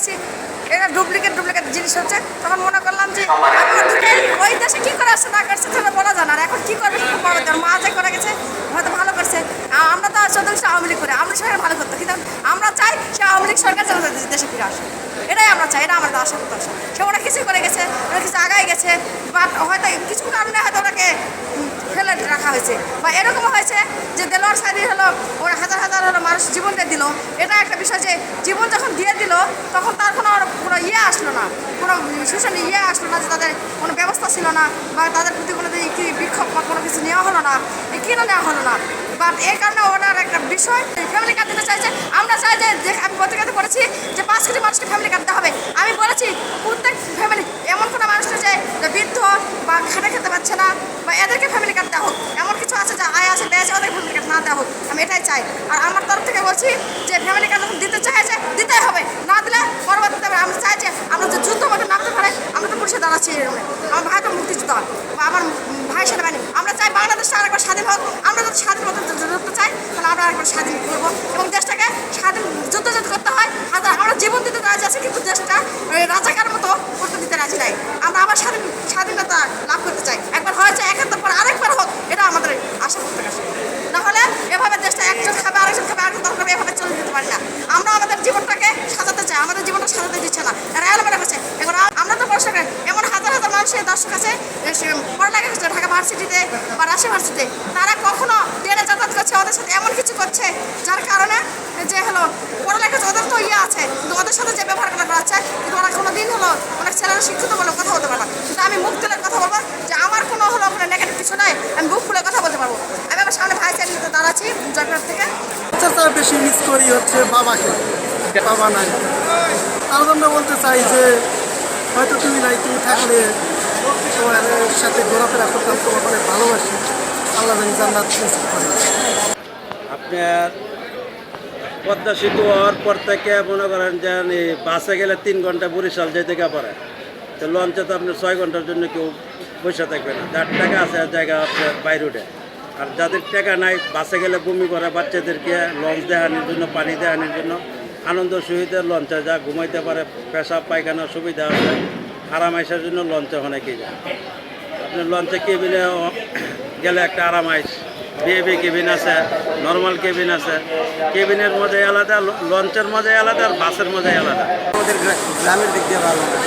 দেখছি এটা ডুপ্লিকেট জিনিস হচ্ছে। তখন মনে করলাম যে ওই দেশে কী করে আসছে না করছে সেটা বলা যায় না। আর এখন কী করবে সেটা পরবর্তী মা যে করে গেছে হয়তো ভালো করছে। আমরা তো 14 আওয়ামী লীগ করে আওয়ামী লীগ সরকার ভালো করতো, কিন্তু আমরা চাই সে আওয়ামী লীগ সরকার যেন দেশে ফিরে আসে। এটাই আমরা চাই, এটা আমাদের আশা প্রত্যাশা। সে ওরা কিছুই করে গেছে, ওরা কিছু আগায় গেছে, বাট হয়তো কিছু কারণে হয়তো ওনাকে ফেলে রাখা হয়েছে। বা এরকম হয়েছে যে দেলোয়ার সাইদি হলো ওরা হাজার হাজার হলো মানুষ জীবন দিয়ে দিল। এটা একটা বিষয় যে জীবন যখন দিয়ে দিল তখন তার কোনো আসলো না, কোনো শোষণ আসলো না, যে তাদের কোনো ব্যবস্থা ছিল না বা তাদের প্রতি কোনো কি বিক্ষোভ বা কোনো কিছু নেওয়া হলো না, কিনে নেওয়া হলো না। বাট এই কারণে ওনার একটা বিষয় ফ্যামিলি কার্ড দিতে চাইছে। আমরা চাই যে আমি পত্রিকাতে করেছি যে 5 কোটি মানুষকে ফ্যামিলি কার্ড দিতে হবে। আমি বলেছি প্রত্যেক ফ্যামিলি এমন কোনো মানুষ নেই যে বৃদ্ধ বা খাটে খেতে পারছে না বা এদেরকে ফ্যামিলি কার্ড দেওয়া হোক। এমন কিছু আছে যে আয় আছে ব্যয় আছে, ওদেরকে ফ্যামিলি কার্ড না দেওয়া হোক। আমি এটাই চাই। আর আমার তরফ থেকে বলছি যে ফ্যামিলি কার্ড যখন দিতে চাইছে দিতেই হবে, না দিলে পরবর্তীতে আমরা চাই যে আমরা যে যুদ্ধ মতো নামতে পারে। আমরা তো পুলিশে দাঁড়াচ্ছি, আমার ভাই তো মুক্তিযোদ্ধা বা আমার ভাই সেনাবাহিনী। আমরা চাই বাংলাদেশটা আরেকবার স্বাধীন হোক। আমরা যদি স্বাধীন মতো যুদ্ধ চাই তাহলে আমরা আরেকবার স্বাধীন করবো এবং দেশটাকে স্বাধীন যুদ্ধ যদি করতে হয় আমরা জীবন দিতে রাজি আছি, কিন্তু দেশটা রাজাকার মতো করতে দিতে রাজি নাই। আমরা আবার স্বাধীনতা লাভ করতে চাই। একবার হয়েছে, 71 পর আরেকবার হোক, এটা আমাদের আশা করতে গেছে। নাহলে এভাবে দেশটা একজন খাবে আরেকজন খাবে আরেকজন দরকার, এভাবে চলে যেতে পারি না। আমরা আমাদের জীবনটাকে সাজাতে চাই, আমাদের জীবনটা সাজাতে দিচ্ছে না, এরা এলোমেলো হচ্ছে। এখন আমরা তো পড়াশোনা এমন হাজার হাজার মানুষের দর্শক আছে পড়ালেখা করছে ঢাকা ভার্সিটিতে বা রাজশাহী ভার্সিটিতে, তারা কখনো ট্রেনে যাতায়াত করছে, ওদের সাথে এমন কিছু করছে যার কারণে যে হলো পড়ালেখা ওদের তো আছে, কিন্তু ওদের সাথে যে ব্যবহারগুলো করাচ্ছে কিন্তু ওরা কোনো দিন হলো অনেক ছেলেরা শিক্ষিত বলে কথা বলতে পারবে। কিন্তু আমি মুখ তুলে কথা বলবো যে আমার কোনো হলো কোনো নেগেটিভ কিছু নাই, আমি মুখ খুলে কথা বলতে পারবো। আমি আমার সামনে ভাই চ্যানেলতে দাঁড়াচ্ছি জয়পুরহাট থেকে। সবচেয়ে বেশি মিস করি হচ্ছে বাবাকে, বাবা নাই। তার জন্য বলতে চাই যে হয়তো তুমি নাই, তুমি থাকলে তোমার সাথে ঘোরাফেরা করতাম, তোমার অনেক ভালোবাসি। আল্লাহ জানি জান্নাত নসিব করে। আপনার পদ্মা সেতু হওয়ার পর থেকে মনে করেন যে বাসে গেলে 3 ঘন্টা বরিশাল যেতে পারে, তো লঞ্চে তো আপনার 6 ঘন্টার জন্য কেউ বসে থাকবে না। যার টাকা আছে জায়গা আপনার বাইরে উঠে, আর যাদের টাকা নাই বাসে গেলে বমি করে বাচ্চাদেরকে লঞ্চ দেখানোর জন্য, পানি দেখানোর জন্য আনন্দ সহিত লঞ্চে যা ঘুমাইতে পারে, পেশাব পায়খানার সুবিধা আছে, আরামাইশের জন্য লঞ্চে অনেকেই যায়। আপনার লঞ্চে কেবিনে গেলে একটা আরামাইশ, ভিআইপি কেবিন আছে, নর্মাল কেবিন আছে। কেবিনের মধ্যে আলাদা, লঞ্চের মধ্যে আলাদা, আর বাসের মধ্যে আলাদা। আমাদের গ্রামের দিক দিয়ে ভালো না।